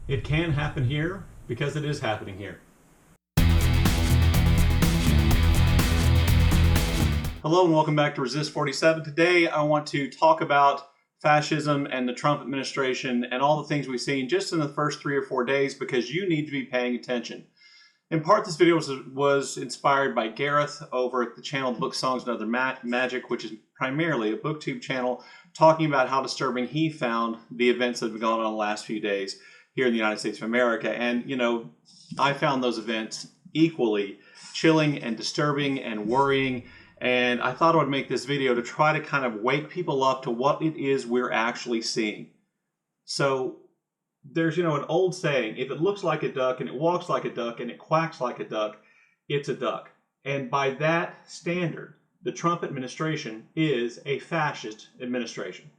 It can happen here because it is happening here. Hello and welcome back to Resist 47. Today I want to talk about fascism and the Trump administration and all the things we've seen just in the first 3 or 4 days because you need to be paying attention. In part, this video was inspired by Gareth over at the channel Book Songs and Other Magic, which is primarily a booktube channel talking about how disturbing he found the events that have gone on the last few days here in the United States of America. And, you know, I found those events equally chilling and disturbing and worrying. And I thought I would make this video to try to kind of wake people up to what it is we're actually seeing. So there's, an old saying, if it looks like a duck and it walks like a duck and it quacks like a duck, it's a duck. And by that standard, the Trump administration is a fascist administration.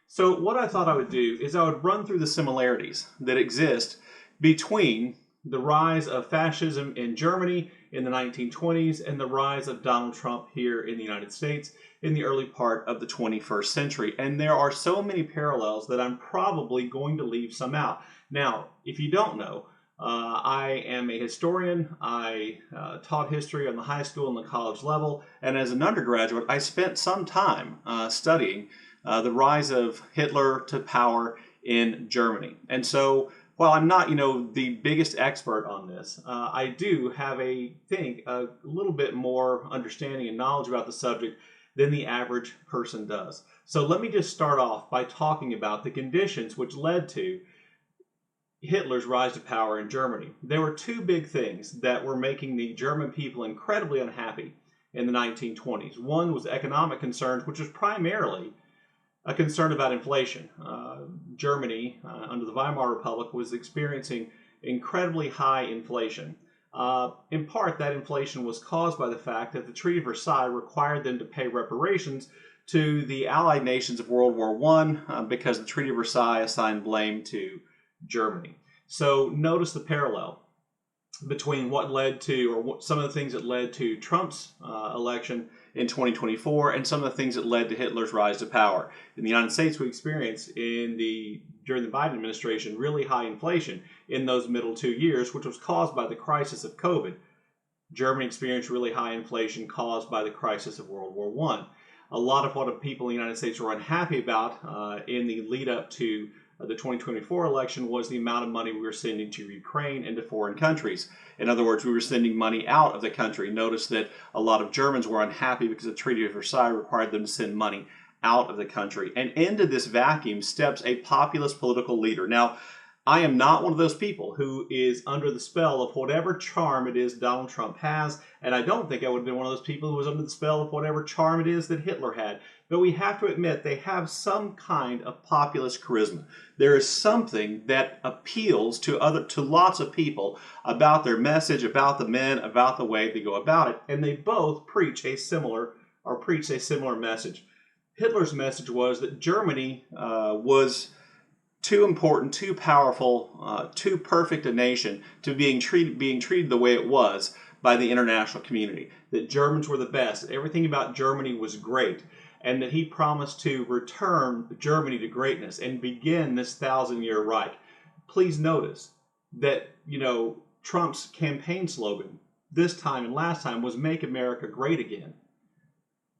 So what I thought I would do is I would run through the similarities that exist between the rise of fascism in Germany in the 1920s and the rise of Donald Trump here in the United States in the early part of the 21st century. And there are so many parallels that I'm probably going to leave some out. Now, if you don't know, I am a historian. I taught history on the high school and the college level. And as an undergraduate, I spent some time studying the rise of Hitler to power in Germany. And so while I'm not, the biggest expert on this, I do have a little bit more understanding and knowledge about the subject than the average person does. So let me just start off by talking about the conditions which led to Hitler's rise to power in Germany. There were two big things that were making the German people incredibly unhappy in the 1920s. One was economic concerns, which was primarily a concern about inflation. Germany, under the Weimar Republic, was experiencing incredibly high inflation. In part, that inflation was caused by the fact that the Treaty of Versailles required them to pay reparations to the Allied nations of World War I because the Treaty of Versailles assigned blame to Germany. So notice the parallel between what led to, or what, some of the things that led to Trump's election in 2024 and some of the things that led to Hitler's rise to power. In the United States, we experienced during the Biden administration really high inflation in those middle 2 years, which was caused by the crisis of COVID. Germany experienced really high inflation caused by the crisis of World War I. A lot of what people in the United States were unhappy about in the lead up to the 2024 election was the amount of money we were sending to Ukraine and to foreign countries. In other words, we were sending money out of the country. Notice that a lot of Germans were unhappy because the Treaty of Versailles required them to send money out of the country. And into this vacuum steps a populist political leader. Now, I am not one of those people who is under the spell of whatever charm it is Donald Trump has, and I don't think I would have been one of those people who was under the spell of whatever charm it is that Hitler had. But we have to admit they have some kind of populist charisma. There is something that appeals to lots of people about their message, about the men, about the way they go about it, and they both preach a similar message. Hitler's message was that Germany was too important, too powerful, too perfect a nation to being treated the way it was by the international community. That Germans were the best. Everything about Germany was great. And that he promised to return Germany to greatness and begin this 1,000-year Reich. Please notice that, Trump's campaign slogan this time and last time was "Make America Great Again."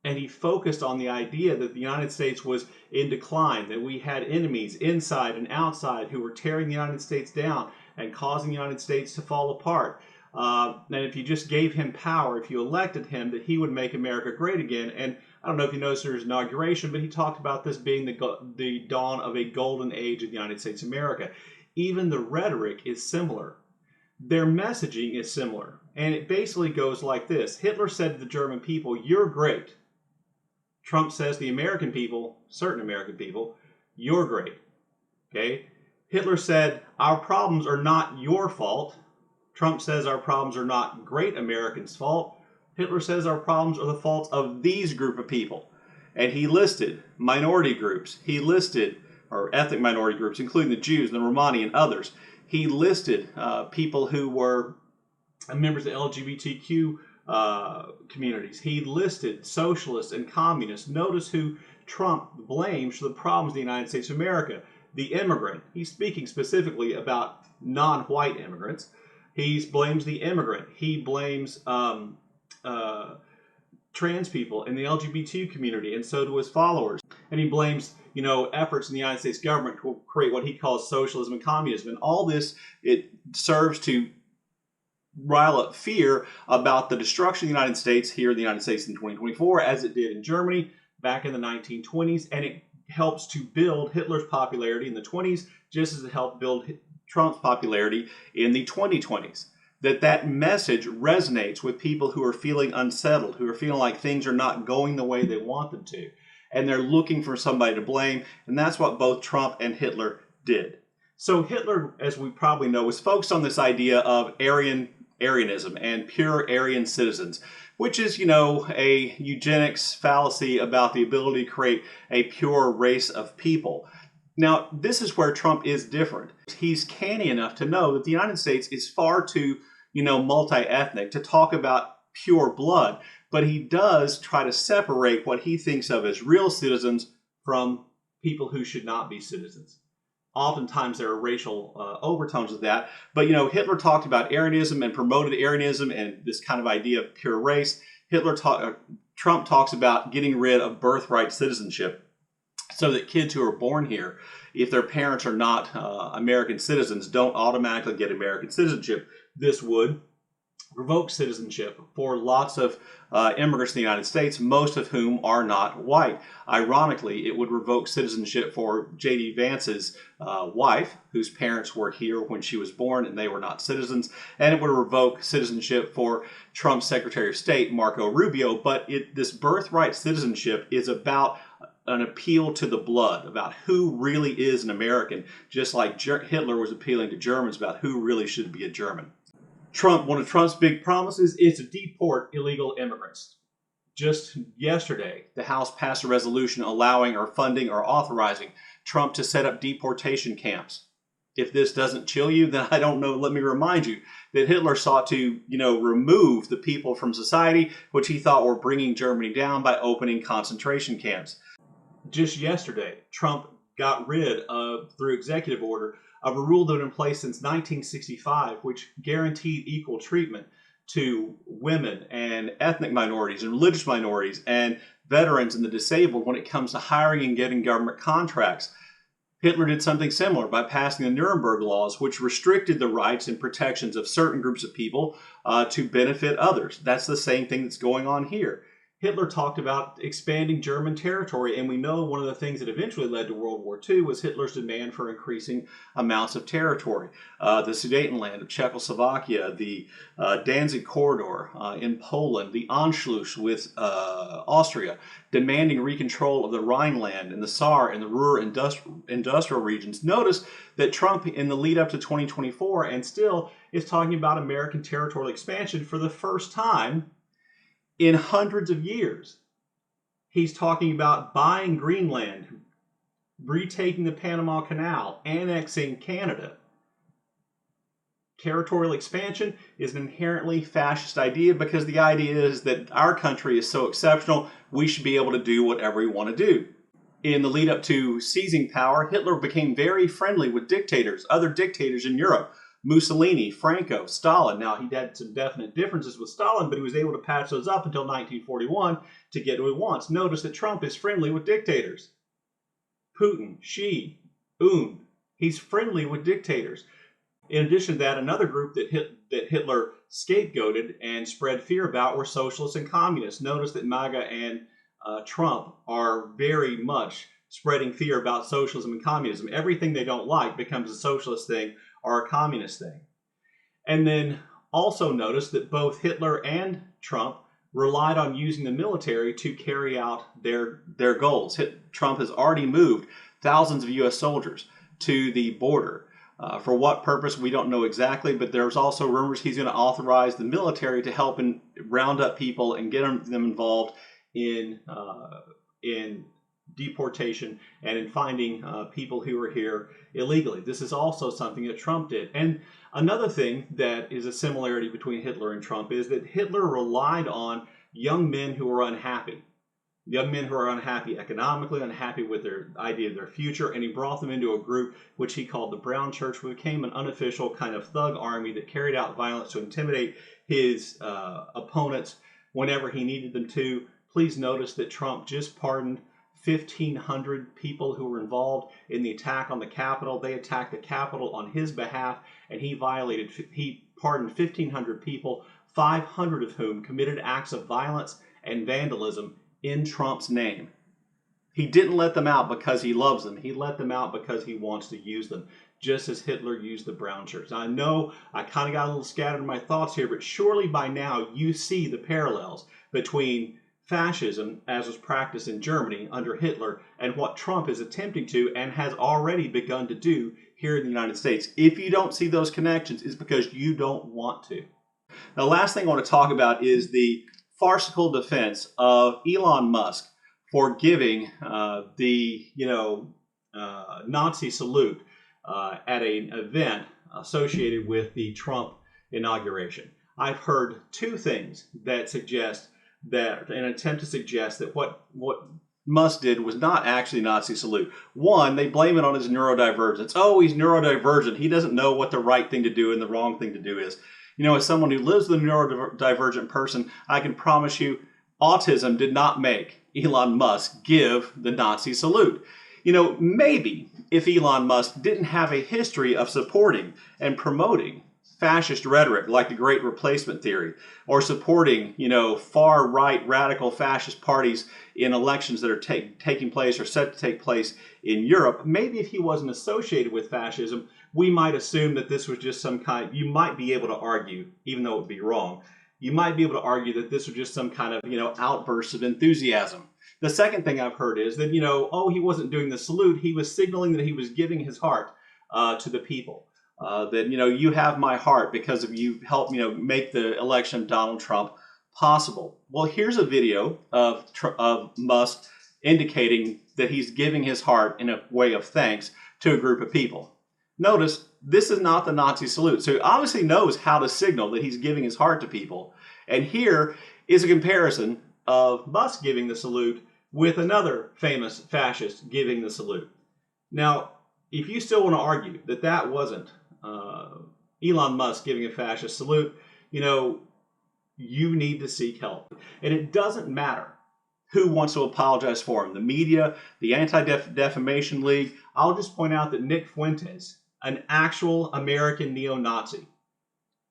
And he focused on the idea that the United States was in decline, that we had enemies inside and outside who were tearing the United States down and causing the United States to fall apart. And if you just gave him power, if you elected him, that he would make America great again. And I don't know if you noticed in his inauguration, but he talked about this being the dawn of a golden age of the United States of America. Even the rhetoric is similar. Their messaging is similar. And it basically goes like this. Hitler said to the German people, "You're great." Trump says to the American people, certain American people, "You're great." Okay? Hitler said, "Our problems are not your fault." Trump says our problems are not great Americans' fault. Hitler says our problems are the fault of these group of people. And he listed minority groups. He listed, or ethnic minority groups, including the Jews and the Romani and others. He listed people who were members of LGBTQ communities. He listed socialists and communists. Notice who Trump blames for the problems of the United States of America. the immigrant. He's speaking specifically about non-white immigrants. He blames the immigrant. He blames trans people in the LGBT community, and so do his followers. And he blames, efforts in the United States government to create what he calls socialism and communism. And all this, it serves to rile up fear about the destruction of the United States here in the United States in 2024, as it did in Germany back in the 1920s. And it helps to build Hitler's popularity in the 20s, just as it helped build Trump's popularity in the 2020s. That message resonates with people who are feeling unsettled, who are feeling like things are not going the way they want them to. And they're looking for somebody to blame. And that's what both Trump and Hitler did. So Hitler, as we probably know, was focused on this idea of Aryanism and pure Aryan citizens, which is, a eugenics fallacy about the ability to create a pure race of people. Now, this is where Trump is different. He's canny enough to know that the United States is far too, multi-ethnic to talk about pure blood, but he does try to separate what he thinks of as real citizens from people who should not be citizens. Oftentimes there are racial overtones of that, but Hitler talked about Aryanism and promoted Aryanism and this kind of idea of pure race. Trump talks about getting rid of birthright citizenship, so that kids who are born here, if their parents are not American citizens, don't automatically get American citizenship. This would revoke citizenship for lots of immigrants in the United States, most of whom are not white. Ironically, it would revoke citizenship for J.D. Vance's wife, whose parents were here when she was born and they were not citizens, and it would revoke citizenship for Trump's Secretary of State, Marco Rubio. But this birthright citizenship is about an appeal to the blood, about who really is an American, just like Hitler was appealing to Germans about who really should be a German. One of Trump's big promises is to deport illegal immigrants. Just yesterday, the House passed a resolution allowing or funding or authorizing Trump to set up deportation camps. If this doesn't chill you, then I don't know. Let me remind you that Hitler sought to, remove the people from society, which he thought were bringing Germany down by opening concentration camps. Just yesterday, Trump got rid of, through executive order, of a rule that had been in place since 1965, which guaranteed equal treatment to women and ethnic minorities and religious minorities and veterans and the disabled when it comes to hiring and getting government contracts. Hitler did something similar by passing the Nuremberg laws, which restricted the rights and protections of certain groups of people to benefit others. That's the same thing that's going on here. Hitler talked about expanding German territory, and we know one of the things that eventually led to World War II was Hitler's demand for increasing amounts of territory. The Sudetenland of Czechoslovakia, the Danzig corridor in Poland, the Anschluss with Austria, demanding recontrol of the Rhineland and the Saar and the Ruhr industrial regions. Notice that Trump, in the lead up to 2024, and still is talking about American territorial expansion for the first time in hundreds of years. He's talking about buying Greenland, retaking the Panama Canal, annexing Canada. Territorial expansion is an inherently fascist idea because the idea is that our country is so exceptional, we should be able to do whatever we want to do. In the lead up to seizing power, Hitler became very friendly with dictators, other dictators in Europe. Mussolini, Franco, Stalin. Now, he had some definite differences with Stalin, but he was able to patch those up until 1941 to get what he wants. Notice that Trump is friendly with dictators. Putin, Xi, Un. He's friendly with dictators. In addition to that, another group that Hitler scapegoated and spread fear about were socialists and communists. Notice that MAGA and Trump are very much spreading fear about socialism and communism. Everything they don't like becomes a socialist thing or a communist thing. And then also notice that both Hitler and Trump relied on using the military to carry out their goals. Trump has already moved thousands of U.S. soldiers to the border. For what purpose, we don't know exactly, but there's also rumors he's going to authorize the military to help and round up people and get them involved in deportation and in finding people who are here illegally. This is also something that Trump did. And another thing that is a similarity between Hitler and Trump is that Hitler relied on young men who were unhappy. young men who are unhappy economically, unhappy with their idea of their future, and he brought them into a group which he called the Brown Church, which became an unofficial kind of thug army that carried out violence to intimidate his opponents whenever he needed them to. Please notice that Trump just pardoned 1,500 people who were involved in the attack on the Capitol. They attacked the Capitol on his behalf, and he pardoned 1,500 people, 500 of whom committed acts of violence and vandalism in Trump's name. He didn't let them out because he loves them. He let them out because he wants to use them, just as Hitler used the Brown Church. Now, I know I kind of got a little scattered in my thoughts here, but surely by now you see the parallels between fascism, as was practiced in Germany under Hitler, and what Trump is attempting to and has already begun to do here in the United States. If you don't see those connections, it's because you don't want to. Now, the last thing I want to talk about is the farcical defense of Elon Musk for giving the Nazi salute at an event associated with the Trump inauguration. I've heard two things that suggest that an attempt to suggest that what Musk did was not actually Nazi salute. One, they blame it on his neurodivergence. Oh, he's neurodivergent. He doesn't know what the right thing to do and the wrong thing to do is. You know, as someone who lives with a neurodivergent person, I can promise you autism did not make Elon Musk give the Nazi salute. You know, maybe if Elon Musk didn't have a history of supporting and promoting fascist rhetoric like the Great Replacement Theory, or supporting, far-right radical fascist parties in elections that are taking place or set to take place in Europe, maybe if he wasn't associated with fascism, we might assume that this was just some kind, you might be able to argue, even though it would be wrong, you might be able to argue that this was just some kind of, outburst of enthusiasm. The second thing I've heard is that, he wasn't doing the salute, he was signaling that he was giving his heart to the people. That, you have my heart because of you helped, make the election of Donald Trump possible. Well, here's a video of Musk indicating that he's giving his heart in a way of thanks to a group of people. Notice, this is not the Nazi salute. So he obviously knows how to signal that he's giving his heart to people. And here is a comparison of Musk giving the salute with another famous fascist giving the salute. Now, if you still want to argue that that wasn't Elon Musk giving a fascist salute, you need to seek help. And it doesn't matter who wants to apologize for him, the media, the Anti-Defamation League. I'll just point out that Nick Fuentes, an actual American neo-Nazi,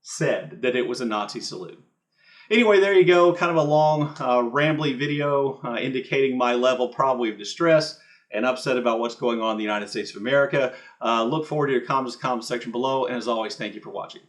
said that it was a Nazi salute. Anyway, there you go. Kind of a long, rambly video indicating my level probably of distress and upset about what's going on in the United States of America. Look forward to your comments in the comment section below. And as always, thank you for watching.